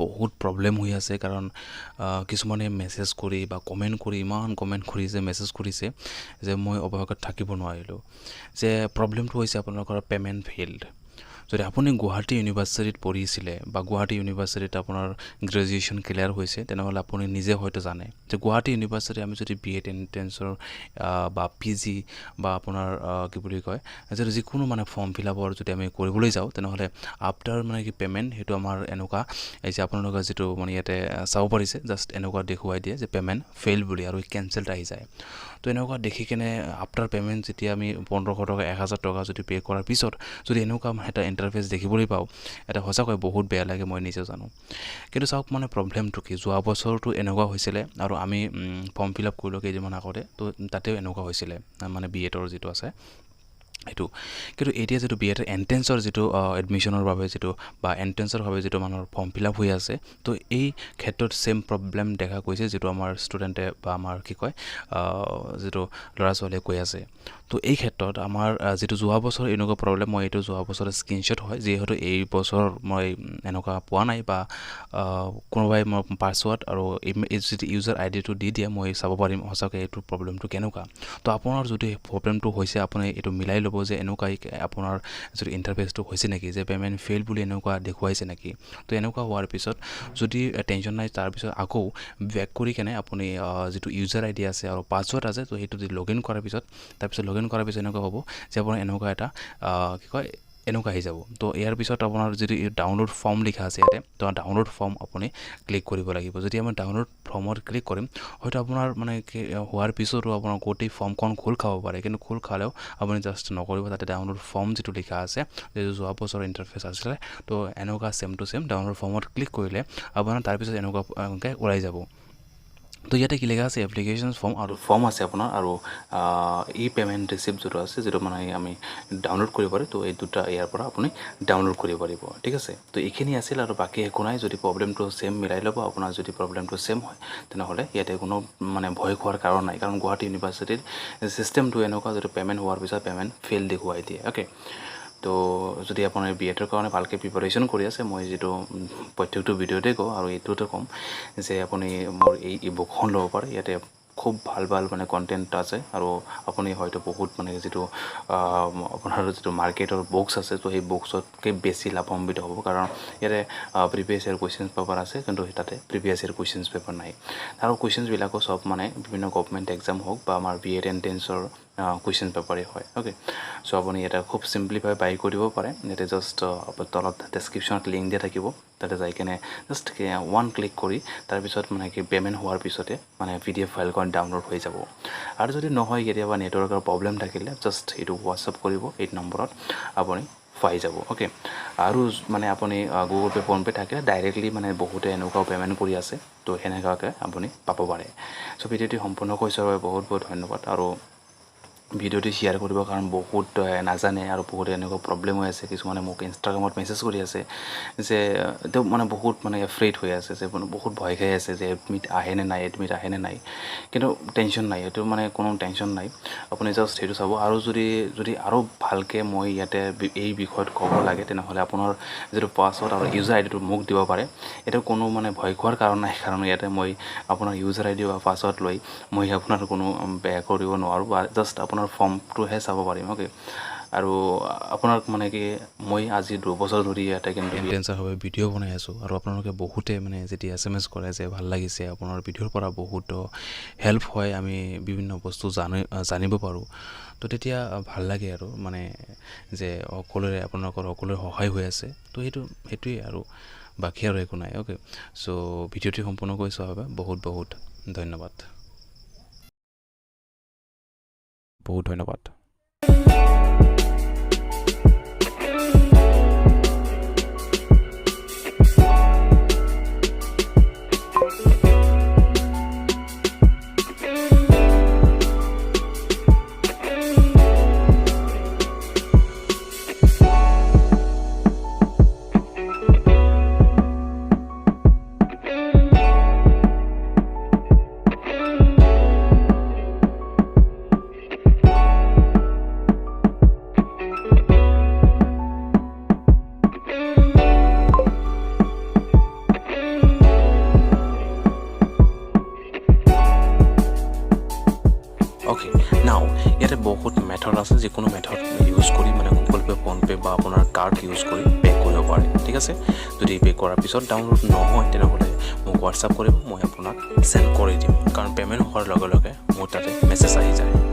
বহুত প্ৰব্লেম হৈ আছে কাৰণ কিছুমানে মেছেজ কৰি বা কমেণ্ট কৰি ইমান কমেণ্ট কৰিছে মেছেজ কৰিছে যে মই অৱগত থাকিব নোৱাৰিলোঁ যে প্ৰব্লেমটো হৈছে আপোনালোকৰ পেমেণ্ট ফেইল্ড যদি আপুনি গুৱাহাটী ইউনিভাৰ্চিটিত পঢ়িছিলে বা গুৱাহাটী ইউনিভাৰ্চিটিত আপোনাৰ গ্ৰেজুৱেশ্যন ক্লিয়াৰ হৈছে তেনেহ'লে আপুনি নিজে হয়তো জানে যে গুৱাহাটী ইউনিভাৰ্চিটি আমি যদি B.Ed এণ্ট্ৰেঞ্চৰ বা PG বা আপোনাৰ কি বুলি কয় যদি যিকোনো মানে ফৰ্ম ফিলআপৰ যদি আমি কৰিবলৈ যাওঁ তেনেহ'লে আফটাৰ মানে কি পে'মেণ্ট সেইটো আমাৰ এনেকুৱা এই যে আপোনালোকে যিটো মানে ইয়াতে চাব পাৰিছে জাষ্ট এনেকুৱা দেখুৱাই দিয়ে যে পে'মেণ্ট ফেইল বুলি আৰু কেঞ্চেল আহি যায় তো এনেকুৱা দেখি কেনে আফটাৰ পে'মেণ্ট যেতিয়া আমি 1500 টকা 1000 টকা যদি পে' কৰাৰ পিছত যদি এনেকুৱা এটা ইণ্টাৰফেচ দেখিবলৈ পাওঁ এটা সঁচাকৈ বহুত বেয়া লাগে মই নিজে জানো কিন্তু চাওক মানে প্ৰব্লেমটো কি যোৱা বছৰটো এনেকুৱা হৈছিলে আৰু আমি ফৰ্ম ফিলআপ কৰিলোঁ কেইদিনমান আগতে তো তাতেও এনেকুৱা হৈছিলে মানে B.Edৰ যিটো আছে এইটো কিন্তু এতিয়া যিটো B.Ed এণ্ট্ৰেঞ্চৰ যিটো এডমিশ্যনৰ বাবে যিটো বা এণ্ট্ৰেঞ্চৰ বাবে যিটো মানুহৰ ফৰ্ম ফিলআপ হৈ আছে তো এই ক্ষেত্ৰত সেম প্ৰব্লেম দেখা গৈছে যিটো আমাৰ ষ্টুডেণ্টে বা আমাৰ কি কয় যিটো ল'ৰা ছোৱালীয়ে কৈ আছে তো এই ক্ষেত্ৰত আমাৰ যিটো যোৱা বছৰ এনেকুৱা প্ৰব্লেম মই এইটো যোৱা বছৰৰ স্ক্ৰীনশ্বট হয় যিহেতু এই বছৰ মই এনেকুৱা পোৱা নাই বা কোনোবাই মই পাছৱৰ্ড আৰু যিটো ইউজাৰ আইডিটো দি দিয়ে মই চাব পাৰিম সঁচাকৈ এইটো প্ৰব্লেমটো কেনেকুৱা তো আপোনাৰ যদি প্ৰব্লেমটো হৈছে আপুনি এইটো মিলাই ল'ব যে এনেকুৱা আপোনাৰ যদি ইণ্টাৰফেচটো হৈছে নেকি যে পে'মেণ্ট ফেইল বুলি এনেকুৱা দেখুৱাইছে নেকি তো এনেকুৱা হোৱাৰ পিছত যদি টেনশ্যন নাই তাৰপিছত আকৌ বেক কৰি কেনে আপুনি যিটো ইউজাৰ আইডি আছে আৰু পাছৱৰ্ড আছে তো সেইটো যদি লগ ইন কৰাৰ পিছত তাৰপিছত লগ ইন কৰাৰ পিছত এনেকুৱা হ'ব যে আপোনাৰ এনেকুৱা এটা কি কয় এনেকুৱা আহি যাব তো ইয়াৰ পিছত আপোনাৰ যদি ডাউনলোড ফৰ্ম লিখা আছে ইয়াতে তো ডাউনলোড ফৰ্ম আপুনি ক্লিক কৰিব লাগিব যদি আমি ডাউনলোড ফৰ্মত ক্লিক কৰিম হয়তো আপোনাৰ মানে হোৱাৰ পিছতো আপোনাৰ গোটেই ফৰ্মখন খোল খাব পাৰে কিন্তু খোল খালেও আপুনি জাষ্ট নকৰিব তাতে ডাউনলোড ফৰ্ম যিটো লিখা আছে যিটো যোৱা বছৰৰ ইণ্টাৰফেচ আছিলে তো এনেকুৱা ছেম টু ছেম ডাউনলোড ফৰ্মত ক্লিক কৰিলে আপোনাৰ তাৰপিছত এনেকুৱা ওলাই যাব তো ইয়াতে কি লেখা আছে এপ্লিকেশ্যন ফৰ্ম আৰু ফৰ্ম আছে আপোনাৰ আৰু ই পে'মেণ্ট ৰিচিপ্ট যিটো আছে যিটো মানে আমি ডাউনলোড কৰিব পাৰে তো এই দুটা ইয়াৰ পৰা আপুনি ডাউনলোড কৰিব পাৰিব ঠিক আছে তো এইখিনি আছিল আৰু বাকী একো নাই যদি প্ৰব্লেমটো ছেম মিলাই ল'ব আপোনাৰ যদি প্ৰব্লেমটো ছেম হয় তেনেহ'লে ইয়াতে কোনো মানে ভয় খোৱাৰ কাৰণ নাই কাৰণ গুৱাহাটী ইউনিভাৰ্চিটিৰ চিষ্টেমটো এনেকুৱা যিটো পে'মেণ্ট হোৱাৰ পিছত পে'মেণ্ট ফেইল দেখুৱাই দিয়ে অ'কে তো যদি আপোনাৰ B.Edৰ কাৰণে ভালকৈ প্ৰিপাৰেশ্যন কৰি আছে মই যিটো প্ৰত্যেকটো ভিডিঅ'তে কওঁ আৰু এইটোতে ক'ম যে আপুনি মোৰ এই ইবুকখন ল'ব পাৰে ইয়াতে খুব ভাল ভাল মানে কণ্টেণ্ট আছে আৰু আপুনি হয়তো বহুত মানে যিটো আপোনাৰ যিটো মাৰ্কেটৰ বুকছ আছে তো সেই বুকছতকৈ বেছি লাভান্বিত হ'ব কাৰণ ইয়াতে প্ৰিভিয়াছ ইয়াৰ কুৱেশ্যনছ পেপাৰ আছে কিন্তু তাতে প্ৰিভিয়াছ ইয়াৰ কুৱেশ্যনছ পেপাৰ নাই আৰু কুৱেশ্যনছবিলাকো চব মানে বিভিন্ন গভমেণ্ট এক্সাম হওক বা আমাৰ B.Ed এণ্ট্ৰেঞ্চৰ কুৱেশ্যন পেপাৰেই হয় অ'কে চ' আপুনি ইয়াতে খুব চিম্পলিফাই বাই কৰিব পাৰে ইয়াতে জাষ্ট তলত ডেছক্ৰিপশ্যনত লিংক দিয়া থাকিব তাতে যাই কেনে জাষ্ট ওৱান ক্লিক কৰি তাৰপিছত মানে কি পে'মেণ্ট হোৱাৰ পিছতে মানে PDF ফাইলখন ডাউনলোড হৈ যাব আৰু যদি নহয় কেতিয়াবা নেটৱৰ্কৰ প্ৰব্লেম থাকিলে জাষ্ট এইটো হোৱাটছআপ কৰিব এই নম্বৰত আপুনি পাই যাব অ'কে আৰু মানে আপুনি গুগল পে' ফোনপে' থাকিলে ডাইৰেক্টলি মানে বহুতে এনেকুৱাও পে'মেণ্ট কৰি আছে তো সেনেকুৱাকৈ আপুনি পাব পাৰে চ' ভিডিঅ'টি সম্পূৰ্ণকৈ চোৱাৰ বাবে বহুত বহুত ধন্যবাদ আৰু ভিডিঅ'টি শ্বেয়াৰ কৰিব কাৰণ বহুত নাজানে আৰু বহুতে এনেকুৱা প্ৰব্লেম হৈ আছে কিছুমানে মোক ইনষ্টাগ্ৰামত মেছেজ কৰি আছে যে তেওঁ মানে বহুত মানে এফ্ৰেইড হৈ আছে যে বহুত ভয় খাই আছে যে এডমিট আহেনে নাই কিন্তু টেনশ্যন নাই এইটো মানে কোনো টেনশ্যন নাই আপুনি জাষ্ট সেইটো চাব আৰু যদি আৰু ভালকৈ মই ইয়াতে এই বিষয়ত ক'ব লাগে তেনেহ'লে আপোনাৰ যিটো পাছৱৰ্ড আৰু ইউজাৰ আইডিটো মোক দিব পাৰে এইটো কোনো মানে ভয় খোৱাৰ কাৰণ নাই কাৰণ ইয়াতে মই আপোনাৰ ইউজাৰ আইডি বা পাছৱৰ্ড লৈ মই আপোনাৰ কোনো বেয়া কৰিব নোৱাৰোঁ বা জাষ্ট আপোনাৰ ফৰ্মটোহে চাব পাৰিম অ'কে আৰু আপোনাক মানে কি মই আজি 2 বছৰ ধৰি ইয়াতে কিন্তু এণ্ট্ৰেঞ্চৰ বাবে ভিডিঅ' বনাই আছোঁ আৰু আপোনালোকে বহুতে মানে যেতিয়া SMS কৰে যে ভাল লাগিছে আপোনাৰ ভিডিঅ'ৰ পৰা বহুত হেল্প হয় আমি বিভিন্ন বস্তু জানিব পাৰোঁ তো তেতিয়া ভাল লাগে আৰু মানে যে আপোনালোকৰ সকলোৰে সহায় হৈ আছে তো সেইটোৱেই আৰু বাকী আৰু একো নাই অ'কে চ' ভিডিঅ'টি সম্পূৰ্ণকৈ চোৱাৰ বাবে বহুত বহুত ধন্যবাদ বহুত ধন্যবাদ আছে যিকোনো মেথড ইউজ কৰি মানে গুগল পে ফোনপে বা আপোনাৰ কাৰ্ড ইউজ কৰি পে' কৰিব পাৰে ঠিক আছে যদি পে' কৰাৰ পিছত ডাউনলোড নহয় তেনেহ'লে মোক হোৱাটছআপ কৰিব মই আপোনাক চেণ্ড কৰি দিম কাৰণ পে'মেণ্ট হোৱাৰ লগে লগে মোৰ তাতে মেছেজ আহি যায়